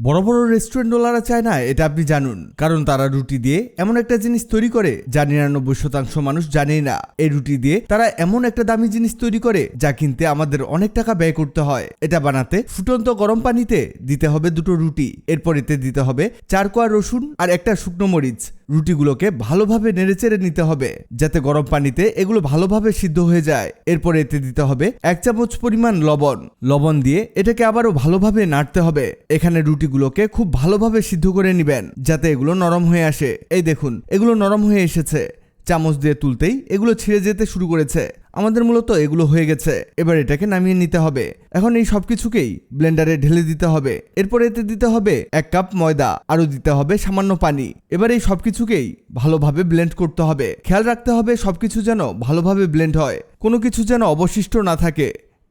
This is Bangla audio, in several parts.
বড় বড় রেস্টুরেন্টওয়ালারা চায় না এটা আপনি জানুন, কারণ তারা রুটি দিয়ে এমন একটা জিনিস তৈরি করে যা 99% মানুষ জানেই না। এই রুটি দিয়ে তারা এমন একটা দামি জিনিস তৈরি করে যা কিনতে আমাদের অনেক টাকা ব্যয় করতে হয়। এটা বানাতে ফুটন্ত গরম পানিতে দিতে হবে 2টো রুটি, এরপর এতে দিতে হবে 4 কোয়া রসুন আর একটা শুকনো মরিচ। রুটিগুলোকে ভালোভাবে নেড়েচেড়ে নিতে হবে যাতে গরম পানিতে এগুলো ভালোভাবে সিদ্ধ হয়ে যায়। এরপর এতে দিতে হবে 1 চামচ পরিমাণ লবণ দিয়ে এটাকে আবারও ভালোভাবে নাড়তে হবে। এখানে রুটিগুলোকে খুব ভালোভাবে সিদ্ধ করে নেবেন যাতে এগুলো নরম হয়ে আসে। এই দেখুন এগুলো নরম হয়ে এসেছে। চামচ দিয়ে তুলতেই এগুলো ছিঁড়ে যেতে শুরু করেছে। আমাদের মূলত এগুলো হয়ে গেছে। এবার এটাকে নামিয়ে নিতে হবে। এখন এই সবকিছুকেই ব্লেন্ডারে ঢেলে দিতে হবে। এরপর এতে দিতে হবে 1 কাপ ময়দা, আরও দিতে হবে সামান্য পানি। এবার এই সবকিছুকেই ভালোভাবে ব্লেন্ড করতে হবে। খেয়াল রাখতে হবে সবকিছু যেন ভালোভাবে ব্লেন্ড হয়, কোনো কিছু যেন অবশিষ্ট না থাকে।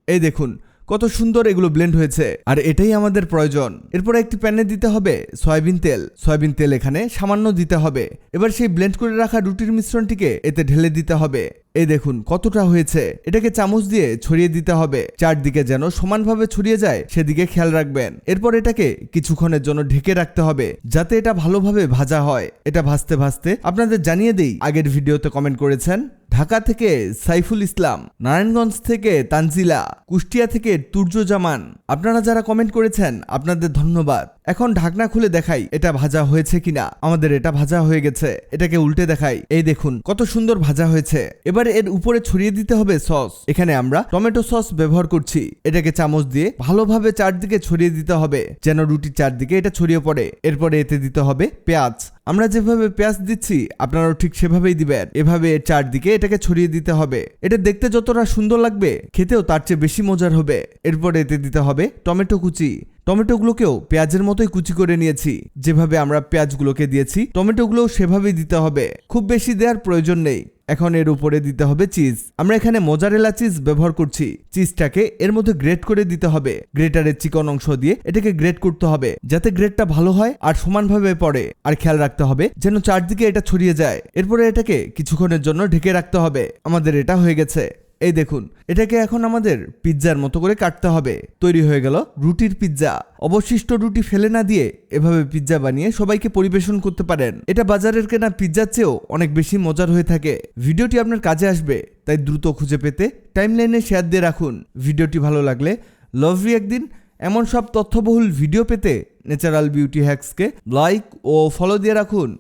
এই দেখুন কত সুন্দর এগুলো ব্লেন্ড হয়েছে, আর এটাই আমাদের প্রয়োজন। এরপর একটি প্যানে দিতে হবে সয়াবিন তেল এখানে সামান্য দিতে হবে। এবার সেই ব্লেন্ড করে রাখা রুটির মিশ্রণটিকে এতে ঢেলে দিতে হবে। এই দেখুন কতটা হয়েছে। এটাকে চামচ দিয়ে ছড়িয়ে দিতে হবে, চারদিকে যেন সমানভাবে ছড়িয়ে যায় সেদিকে খেয়াল রাখবেন। এরপর এটাকে কিছুক্ষণের জন্য ঢেকে রাখতে হবে যাতে এটা ভালোভাবে ভাজা হয়। এটা ভাজতে ভাজতে আপনাদের জানিয়ে দেই, আগের ভিডিওতে কমেন্ট করেছেন ঢাকা থেকে সাইফুল ইসলাম, নারায়ণগঞ্জ থেকে তানজিলা, কুষ্টিয়া থেকে তুর্যজামান। আপনারা যারা কমেন্ট করেছেন আপনাদের ধন্যবাদ। এখন ঢাকনা খুলে দেখাই এটা ভাজা হয়েছে কিনা। আমাদের এটা ভাজা হয়ে গেছে। এটাকে উল্টে দেখাই। এই দেখুন কত সুন্দর ভাজা হয়েছে। এবার এর উপরে ছড়িয়ে দিতে হবে সস। এখানে আমরা টমেটো সস ব্যবহার করছি। এটাকে চামচ দিয়ে ভালোভাবে চারদিকে ছড়িয়ে দিতে হবে যেন রুটির চারদিকে এটা ছড়িয়ে পড়ে। এরপরে এতে দিতে হবে পেঁয়াজ। আমরা যেভাবে পেঁয়াজ দিচ্ছি আপনারাও ঠিক সেভাবেই দিবেন। এভাবে এর চারদিকে এটাকে ছড়িয়ে দিতে হবে। এটা দেখতে যতটা সুন্দর লাগবে খেতেও তার চেয়ে বেশি মজার হবে। এরপরে এতে দিতে হবে টমেটো কুচি। টমেটোগুলোকেও পেঁয়াজের মতোই কুচি করে নিয়েছি। যেভাবে আমরা পেঁয়াজগুলোকে দিয়েছি টমেটোগুলোও সেভাবেই দিতে হবে, খুব বেশি দেওয়ার প্রয়োজন নেই। এখন এর উপরে দিতে হবে চিজ। আমরা এখানে মোজারেলা চিজ ব্যবহার করছি। চিজটাকে এর মধ্যে গ্রেট করে দিতে হবে। গ্রেটারের চিকন অংশ দিয়ে এটাকে গ্রেট করতে হবে যাতে গ্রেটটা ভালো হয় আর সমানভাবে পড়ে। আর খেয়াল রাখতে হবে যেন চারদিকে এটা ছড়িয়ে যায়। এরপরে এটাকে কিছুক্ষণের জন্য ঢেকে রাখতে হবে। আমাদের এটা হয়ে গেছে। এই দেখুন এটাকে এখন আমাদের পিৎজার মতো করে কাটতে হবে। তৈরি হয়ে গেল রুটির পিৎজা। অবশিষ্ট রুটি ফেলে না দিয়ে এভাবে পিৎজা বানিয়ে সবাইকে পরিবেশন করতে পারেন। এটা বাজারের কেনা পিৎজার চেয়েও অনেক বেশি মজার হয়ে থাকে। ভিডিওটি আপনার কাজে আসবে, তাই দ্রুত খুঁজে পেতে টাইমলাইনে শেয়ার দিয়ে রাখুন। ভিডিওটি ভালো লাগলে লাভ রিঅ্যাক্ট দিন। এমন সব তথ্যবহুল ভিডিও পেতে ন্যাচারাল বিউটি হ্যাক্সকে লাইক ও ফলো দিয়ে রাখুন।